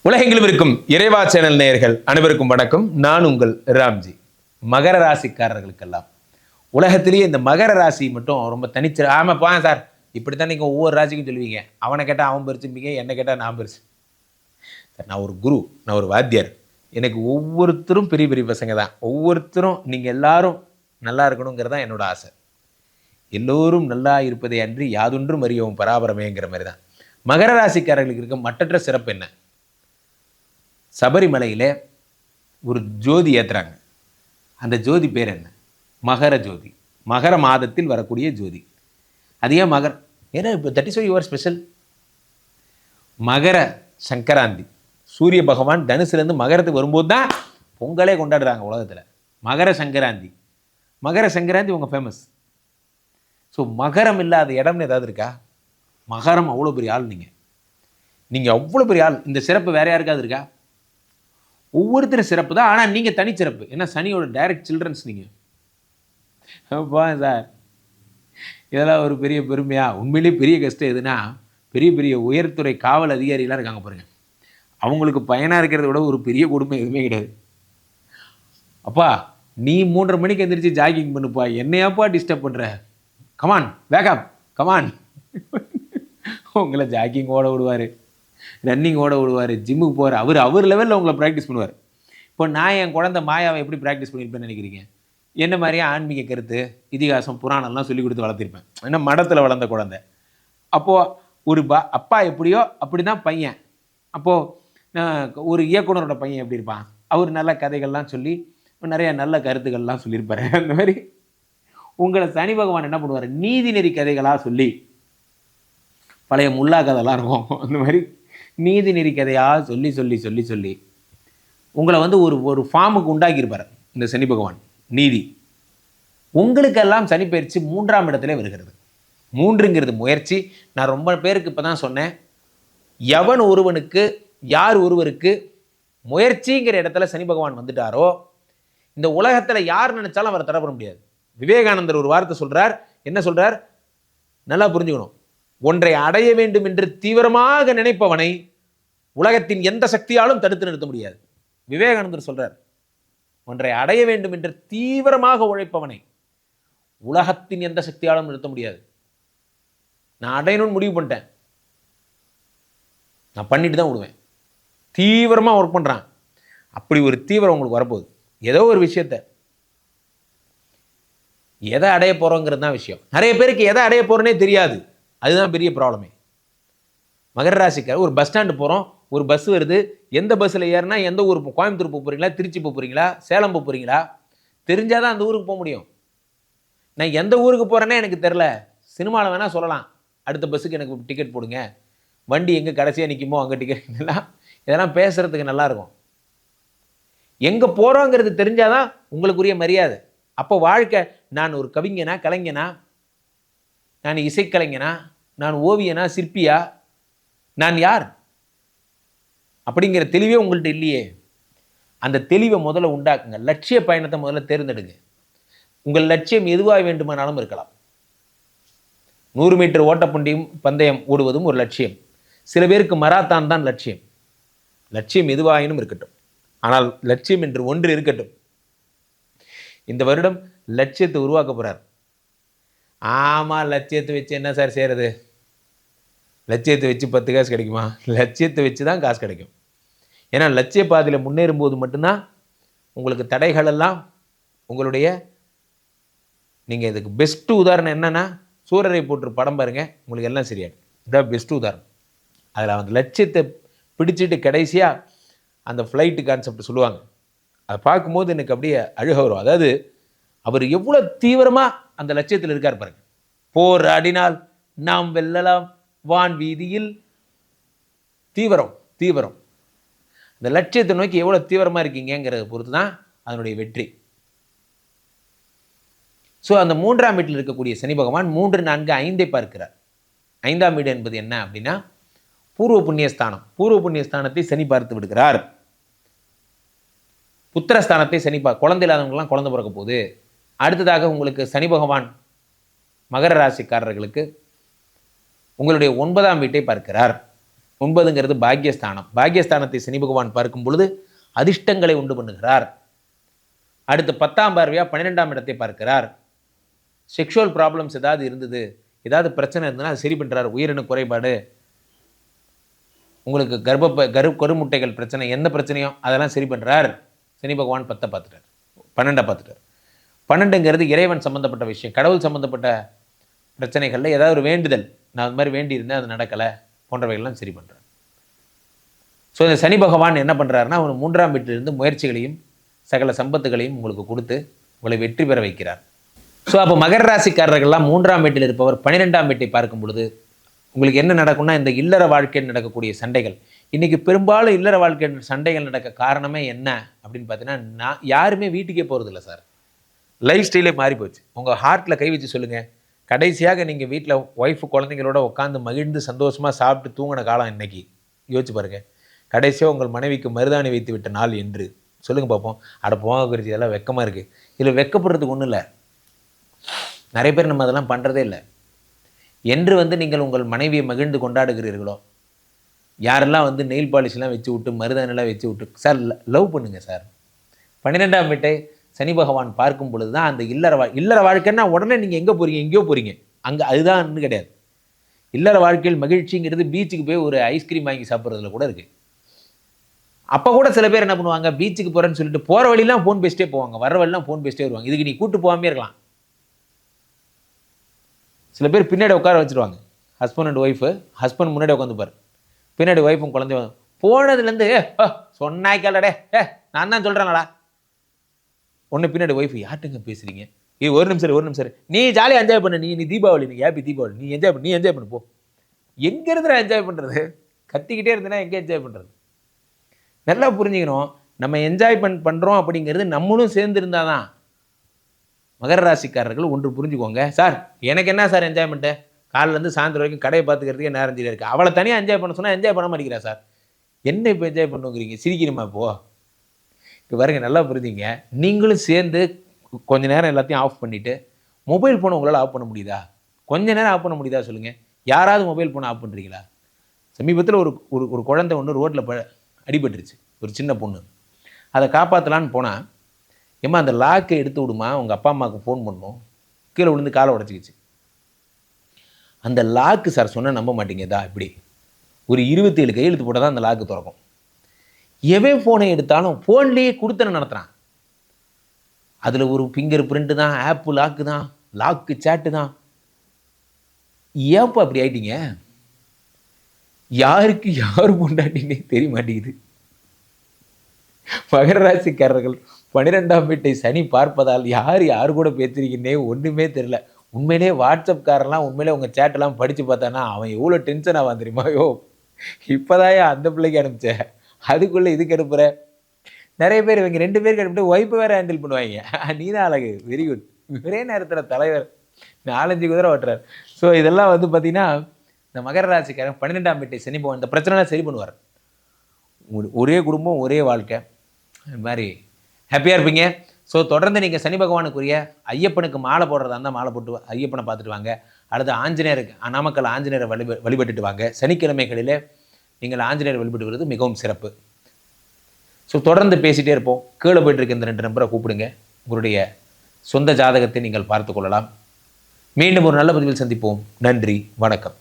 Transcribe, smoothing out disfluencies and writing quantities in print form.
உலகெங்கிலும் இருக்கும் இறைவா சேனல் நேயர்கள் அனைவருக்கும் வணக்கம். நான் உங்கள் ராம்ஜி. மகர ராசிக்காரர்களுக்கெல்லாம் உலகத்திலேயே இந்த மகர ராசி மட்டும் ரொம்ப தனிச்சு. ஆமாப்பா சார், இப்படித்தான் நீங்கள் ஒவ்வொரு ராசிக்கும் சொல்லுவீங்க. அவனை கேட்டால் அவன் பெருசும்பீங்க, என்னை கேட்டால் நான் பெருசு. சார், நான் ஒரு குரு, நான் ஒரு வாத்தியார். எனக்கு ஒவ்வொருத்தரும் பெரிய பெரிய பசங்க தான். ஒவ்வொருத்தரும் நீங்கள் எல்லாரும் நல்லா இருக்கணுங்கிறது தான் என்னோட ஆசை. எல்லோரும் நல்லா இருப்பதை அன்றி யாதொன்றும் அறியவும் பராபரமேங்கிற மாதிரி தான். மகர ராசிக்காரர்களுக்கு இருக்க மற்றற்ற சிறப்பு என்ன? சபரிமலையில் ஒரு ஜோதி ஏற்றுறாங்க. அந்த ஜோதி பேர் என்ன? மகர ஜோதி. மகர மாதத்தில் வரக்கூடிய ஜோதி. அது ஏன் மகர? ஏன்னா இப்போ 35 யுவர் ஸ்பெஷல். மகர சங்கராந்தி. சூரிய பகவான் தனுசுலேருந்து மகரத்துக்கு வரும்போது தான் பொங்கலே கொண்டாடுறாங்க உலகத்தில். மகர சங்கராந்தி. மகர சங்கராந்தி உங்கள் ஃபேமஸ். ஸோ மகரம் இல்லாத இடம்னு ஏதாவது இருக்கா? மகரம் அவ்வளோ பெரிய ஆள். நீங்கள் அவ்வளோ பெரிய ஆள். இந்த சிறப்பு வேறு யாருக்காவது இருக்கா? ஒவ்வொருத்தரும் சிறப்பு தான், ஆனால் நீங்கள் தனிச்சிறப்பு. ஏன்னா சனியோட டைரக்ட் சில்ட்ரன்ஸ் நீங்கள். சார், இதெல்லாம் ஒரு பெரிய பெருமையா? உண்மையிலேயே பெரிய கஷ்டம் எதுனா, பெரிய பெரிய உயர்துறை காவல் அதிகாரிலாம் இருக்காங்க பாருங்க, அவங்களுக்கு பயனாக இருக்கிறத விட ஒரு பெரிய கொடுமை எதுவுமே கிடையாது. அப்பா, நீ 3:30 மணிக்கு எந்திரிச்சு ஜாகிங் பண்ணுப்பா, என்னையாப்பா டிஸ்டர்ப் பண்ணுற? Come on wake up, come on. உங்களை ஜாகிங் ஓட விடுவார், ரன்னிங் ஓட விடுவார், ஜிம்முக்கு போகிற அவர் லெவலில் உங்களை ப்ராக்டிஸ் பண்ணுவார். இப்போ நான் என் குழந்தை மாயாவை எப்படி ப்ராக்டிஸ் பண்ணியிருப்பேன்னு நினைக்கிறீங்க? என்ன மாதிரியே ஆன்மீக கருத்து, இதிகாசம், புராணம்லாம் சொல்லி கொடுத்து வளர்த்திருப்பேன். ஏன்னா மடத்தில் வளர்ந்த குழந்தை. அப்போது ஒரு அப்பா எப்படியோ அப்படி தான் பையன். அப்போது ஒரு இயக்குனரோட பையன் எப்படி இருப்பான்? அவர் நல்ல கதைகள்லாம் சொல்லி நிறைய நல்ல கருத்துக்கள்லாம் சொல்லியிருப்பார். அந்த மாதிரி உங்களை சனி பகவான் என்ன பண்ணுவார்? நீதிநெறி கதைகளாக சொல்லி, பழைய முல்லா கதைலாம் இருக்கும், அந்த மாதிரி நீதிநெறி கதையாக சொல்லி சொல்லி சொல்லி சொல்லி உங்களை வந்து ஒரு ஃபார்முக்கு உண்டாக்கியிருப்பார் இந்த சனி பகவான். நீதி. உங்களுக்கெல்லாம் சனி பயிற்சி 3ஆம் இடத்துல வருகிறது. 3ங்கிறது முயற்சி. நான் ரொம்ப பேருக்கு இப்போ தான் சொன்னேன், எவன் ஒருவனுக்கு, யார் ஒருவருக்கு முயற்சிங்கிற இடத்துல சனி பகவான் வந்துட்டாரோ, இந்த உலகத்தில் யார் நினைச்சாலும் அவரை தடை பண்ண முடியாது. விவேகானந்தர் ஒரு வார்த்தை சொல்கிறார். என்ன சொல்கிறார்? நல்லா புரிஞ்சுக்கணும். ஒன்றை அடைய வேண்டும் என்று தீவிரமாக நினைப்பவனை உலகத்தின் எந்த சக்தியாலும் தடுத்து நிறுத்த முடியாது. விவேகானந்தர் சொல்றார், ஒன்றை அடைய வேண்டும் என்று தீவிரமாக உழைப்பவனை உலகத்தின் எந்த சக்தியாலும் நிறுத்த முடியாது. நான் அடையணும்னு முடிவு பண்ணிட்டேன், நான் பண்ணிட்டு தான் விடுவேன். தீவிரமாக ஒர்க் பண்ணுறான். அப்படி ஒரு தீவிரம் உங்களுக்கு வரப்போகுது. ஏதோ ஒரு விஷயத்தை எதை அடைய போகிறோங்கிறது தான் விஷயம். நிறைய பேருக்கு எதை அடைய போகிறோன்னே தெரியாது. அதுதான் பெரிய ப்ராப்ளமே. மகர ராசிக்கார ஒரு பஸ் ஸ்டாண்டு போகிறோம், ஒரு பஸ் வருது, எந்த பஸ்ஸில் ஏறினா எந்த ஊர்? கோயம்புத்தூர் போக போகிறீங்களா, திருச்சி போக போகிறீங்களா, சேலம் போக போகிறீங்களா? தெரிஞ்சால் தான் அந்த ஊருக்கு போக முடியும். நான் எந்த ஊருக்கு போகிறேன்னே எனக்கு தெரில. சினிமாவில் வேணால் சொல்லலாம், அடுத்த பஸ்ஸுக்கு எனக்கு டிக்கெட் போடுங்க, வண்டி எங்கே கடைசியாக நிற்குமோ அங்கே டிக்கெட். இதெல்லாம் பேசுகிறதுக்கு நல்லாயிருக்கும். எங்கே போகிறோங்கிறது தெரிஞ்சால் தான் உங்களுக்குரிய மரியாதை. அப்போ வாழ்க்கை, நான் ஒரு கவிஞனா, கலைஞனா, நான் இசைக்கலைஞனா, நான் ஓவியனா, சிற்பியா, நான் யார் அப்படிங்கிற தெளிவே உங்கள்கிட்ட இல்லையே. அந்த தெளிவை முதல்ல உண்டாக்குங்க. லட்சிய பயணத்தை முதல்ல தேர்ந்தெடுங்க. உங்கள் லட்சியம் எதுவாக வேண்டுமானாலும் இருக்கலாம். 100 மீட்டர் பந்தயம் ஓடுவதும் ஒரு லட்சியம். சில பேருக்கு மராத்தான் தான் லட்சியம். லட்சியம் எதுவாயினும் இருக்கட்டும், ஆனால் லட்சியம் என்று ஒன்று இருக்கட்டும். இந்த வருடம் லட்சியத்தை உருவாக்க போகிறார். ஆமாம், லட்சியத்தை வச்சு என்ன சார் செய்கிறது? லட்சியத்தை வச்சு 10 காசு கிடைக்குமா? லட்சியத்தை வச்சு தான் காசு கிடைக்கும். ஏன்னா லட்சிய பாதையில் முன்னேறும்போது மட்டும்தான் உங்களுக்கு தடைகளெல்லாம் உங்களுடைய, நீங்கள் இதுக்கு பெஸ்ட்டு உதாரணம் என்னென்னா, சூரரை போட்டு படம் பாருங்கள், உங்களுக்கு எல்லாம் சரியாயிடும். இதான் பெஸ்ட்டு உதாரணம். அதில் அந்த லட்சியத்தை பிடிச்சிட்டு கடைசியாக அந்த ஃப்ளைட்டு கான்செப்ட் சொல்லுவாங்க. அதை பார்க்கும்போது எனக்கு அப்படியே அழுக வரும். அதாவது அவர் எவ்வளோ தீவிரமாக அந்த லட்சியத்தில் இருக்கார் பாருங்க. போராடினால் நாம் வெல்லலாம் வான் வீதியில். தீவிரம் தீவிரம். அந்த லட்சியத்தை நோக்கி எவ்வளோ தீவிரமாக இருக்கீங்கிறத பொறுத்து தான் அதனுடைய வெற்றி. ஸோ அந்த 3ஆம் வீட்டில் இருக்கக்கூடிய சனி பகவான் 3, 4, 5 பார்க்கிறார். 5ஆம் வீடு என்பது என்ன அப்படின்னா பூர்வ புண்ணியஸ்தானம். பூர்வ புண்ணியஸ்தானத்தை சனி பார்த்து விடுகிறார். புத்திரஸ்தானத்தை சனி குழந்தை இல்லாதவங்களாம் குழந்தை பிறக்க போகுது. அடுத்ததாக உங்களுக்கு சனி பகவான் மகர ராசிக்காரர்களுக்கு உங்களுடைய 9ஆம் வீட்டை பார்க்கிறார். 9ங்கிறது பாக்கியஸ்தானம். பாக்கியஸ்தானத்தை சனி பகவான் பார்க்கும் பொழுது அதிர்ஷ்டங்களை உண்டு பண்ணுகிறார். அடுத்து 10ஆம் பார்வையா 12ஆம் இடத்தை பார்க்கிறார். செக்ஷுவல் ப்ராப்ளம்ஸ் ஏதாவது இருந்தது, ஏதாவது பிரச்சனை இருந்ததுன்னா அது சரி பண்ணுறார். உயிரின குறைபாடு, உங்களுக்கு கருமுட்டைகள் பிரச்சனை, எந்த பிரச்சனையும் அதெல்லாம் சரி பண்ணுறார். சனி பகவான் 10 பார்த்துட்டார், 12 பார்த்துட்டார். 12ங்கிறது இறைவன் சம்மந்தப்பட்ட விஷயம், கடவுள் சம்மந்தப்பட்ட பிரச்சனைகளில் ஏதாவது ஒரு வேண்டுதல், நான் அது மாதிரி வேண்டியிருந்தேன் அது நடக்கலை போன்றவைகள்லாம் சரி பண்ணுறார். ஸோ இந்த சனி பகவான் என்ன பண்ணுறாருன்னா, அவர் 3ஆம் வீட்டிலிருந்து முயற்சிகளையும் சகல சம்பத்துகளையும் உங்களுக்கு கொடுத்து உங்களை வெற்றி பெற வைக்கிறார். ஸோ அப்போ மகர ராசிக்காரர்கள்லாம் 3ஆம் வீட்டில் இருப்பவர் 12ஆம் வீட்டை பார்க்கும் பொழுது உங்களுக்கு என்ன நடக்கும்னா, இந்த இல்லற வாழ்க்கையில் நடக்கக்கூடிய சண்டைகள், இன்றைக்கி பெரும்பாலும் இல்லற வாழ்க்கை சண்டைகள் நடக்க காரணமே என்ன அப்படின்னு பார்த்தீங்கன்னா, யாருமே வீட்டுக்கே போகிறதில்ல சார். லைஃப் ஸ்டைலே மாறி போச்சு. உங்கள் ஹார்ட்டில் கை வச்சு சொல்லுங்கள், கடைசியாக நீங்கள் வீட்டில் ஒய்ஃபு குழந்தைங்களோட உட்காந்து மகிழ்ந்து சந்தோஷமாக சாப்பிட்டு தூங்கின காலம் இன்னைக்கு யோசிச்சு பாருங்கள். கடைசியாக உங்கள் மனைவிக்கு மருதாணி வைத்து விட்ட நாள் என்று சொல்லுங்கள் பார்ப்போம். அட போக குறிச்சி, இதெல்லாம் வெக்கமாக இருக்குது. இதில் வெக்கப்படுறதுக்கு ஒன்றும் இல்லை. நிறைய பேர் நம்ம அதெல்லாம் பண்ணுறதே இல்லை. என்று நீங்கள் உங்கள் மனைவியை மகிழ்ந்து கொண்டாடுகிறீர்களோ, யாரெல்லாம் நெயில் பாலிஷ்லாம் வச்சு விட்டு மருதாணிலாம் வச்சு விட்டு சார் லவ் பண்ணுங்கள் சார். 12ஆம் வீட்டை சனி பகவான் பார்க்கும் பொழுது தான் அந்த இல்லற வாழ்க்கைன்னா உடனே நீங்கள் எங்கே போகிறீங்க, எங்கேயோ போகிறீங்க, அங்கே அதுதான் கிடையாது. இல்லற வாழ்க்கையில் மகிழ்ச்சிங்கிறது பீச்சுக்கு போய் ஒரு ஐஸ்கிரீம் வாங்கி சாப்பிட்றதுல கூட இருக்குது. அப்போ கூட சில பேர் என்ன பண்ணுவாங்க, பீச்சுக்கு போகிறேன்னு சொல்லிட்டு போகிற வழியெல்லாம் ஃபோன் பேசிட்டே போவாங்க, வர வழியெல்லாம் ஃபோன் பேசிட்டே வருவாங்க. இதுக்கு நீ கூட்டு போகாமே இருக்கலாம். சில பேர் பின்னாடி உட்கார வச்சுருவாங்க, ஹஸ்பண்ட் அண்ட் ஒய்ஃபு. ஹஸ்பண்ட் முன்னாடி உட்காந்துப்பார், பின்னாடி ஒய்ஃபும் குழந்தை போனதுலேருந்து சொன்னாய்க்காலடே நான் தான் சொல்கிறேன்டா. ஒன்று பின்னாடி ஒய்ஃபு, யார்ட்டுங்க பேசுகிறீங்க, ஒரு நிமிஷம் நீ ஜாலியாக என்ஜாய் பண்ணு, நீ தீபாவளி, நீ ஹாப்பி தீபாவளி, நீ என்ஜாய் பண்ணு போ. எங்கே இருந்தா என்ஜாய் பண்ணுறது? கத்திக்கிட்டே இருந்தேன்னா எங்கே என்ஜாய் பண்ணுறது? நல்லா புரிஞ்சுக்கணும், நம்ம என்ஜாய் பண்ணுறோம் அப்படிங்கிறது நம்மளும் சேர்ந்து இருந்தால் தான். மகர ராசிக்காரர்கள் ஒன்று புரிஞ்சுக்கோங்க. சார் எனக்கு என்ன சார் என்ஜாய்மெண்ட்டு, காலிலேருந்து சாயந்தரம் வரைக்கும் கடையை பார்த்துக்கிறதுக்கே நேரம் சரியாக இருக்குது. அவளை தனியாக என்ஜாய் பண்ண சொன்னால் என்ஜாய் பண்ண மாட்டேங்கிறா சார். என்ன இப்போ என்ஜாய் பண்ணுங்கிறீங்க, சிரிக்கணுமா இப்போது? இப்போ பாருங்க, நல்லா புரிஞ்சுங்க. நீங்களும் சேர்ந்து கொஞ்ச நேரம் எல்லாத்தையும் ஆஃப் பண்ணிவிட்டு, மொபைல் ஃபோனை உங்களால் ஆஃப் பண்ண முடியுதா? கொஞ்ச நேரம் ஆஃப் பண்ண முடியுதா சொல்லுங்கள். யாராவது மொபைல் ஃபோனை ஆஃப் பண்ணுறீங்களா? சமீபத்தில் ஒரு குழந்தை ஒன்று ரோட்டில் அடிபட்டுருச்சு, ஒரு சின்ன பொண்ணு. அதை காப்பாற்றலான்னு போனால், ஏம்மா அந்த லாக்கை எடுத்து விடுமா, உங்கள் அப்பா அம்மாவுக்கு ஃபோன் பண்ணணும், கீழே விழுந்து காலை உடச்சிக்கிச்சு. அந்த லாக்கு சார் சொன்னால் நம்ப மாட்டீங்கதா, இப்படி ஒரு 27 கையெழுத்து போட்டால் தான் அந்த லாக்கு திறக்கும். எவன் ஃபோனை எடுத்தாலும் ஃபோன்லேயே கொடுத்தன நடத்துகிறான். அதில் ஒரு ஃபிங்கர் பிரிண்ட்டு தான், ஆப்பு லாக்கு தான், லாக்கு சேட்டு தான். ஏன்ப்பா அப்படி ஆயிட்டீங்க? யாருக்கு யார் கொண்டாட்டினே தெரிய மாட்டேங்குது. மகர ராசிக்காரர்கள் 12ஆம் வீட்டை சனி பார்ப்பதால் யார் கூட பேசுறீங்கன்னே ஒன்றுமே தெரியல. உண்மையிலே வாட்ஸ்அப்காரெல்லாம் உண்மையிலே உங்கள் சேட்டெல்லாம் படித்து பார்த்தானா அவன் எவ்வளோ டென்ஷன் ஆவான் தெரியுமா? இப்போதாயா அந்த பிள்ளைக்கு அனுப்பிச்சேன், அதுக்குள்ளே இதுக்கு அனுப்புகிற. நிறைய பேர் இவங்க 2 பேருக்கு அனுப்பிட்டு ஒய்ஃபை வேறு ஹேண்டில் பண்ணுவாங்க. நீ தான் அழகு, வெரி குட். ஒரே நேரத்தில் தலைவர் 4-5 குதிரை ஓட்டுறார். ஸோ இதெல்லாம் பார்த்தீங்கன்னா, இந்த மகர ராசிக்காரன் 12ஆம் வீட்டை சனி பகவான் இந்த பிரச்சனைலாம் சரி பண்ணுவார். ஒரே குடும்பம், ஒரே வாழ்க்கை, இது மாதிரி ஹாப்பியாக இருப்பீங்க. ஸோ தொடர்ந்து நீங்கள் சனி பகவானுக்குரிய ஐயப்பனுக்கு மாலை போடுறதா இருந்தால் மாலை போட்டு ஐயப்பனை பார்த்துட்டு வாங்க. அடுத்து ஆஞ்சநேயருக்கு, நாமக்கல் ஆஞ்சநேயரை வழிபட்டுட்டு வாங்க. சனிக்கிழமைகளிலே நீங்கள் ஆஞ்சநேயர் வழிபட்டு வருவது மிகவும் சிறப்பு. ஸோ தொடர்ந்து பேசிகிட்டே இருப்போம். கீழே போய்ட்டு இருக்க இந்த 2 நம்பரை கூப்பிடுங்க. உங்களுடைய சொந்த ஜாதகத்தை நீங்கள் பார்த்து கொள்ளலாம். மீண்டும் ஒரு நல்ல பதிவில் சந்திப்போம். நன்றி, வணக்கம்.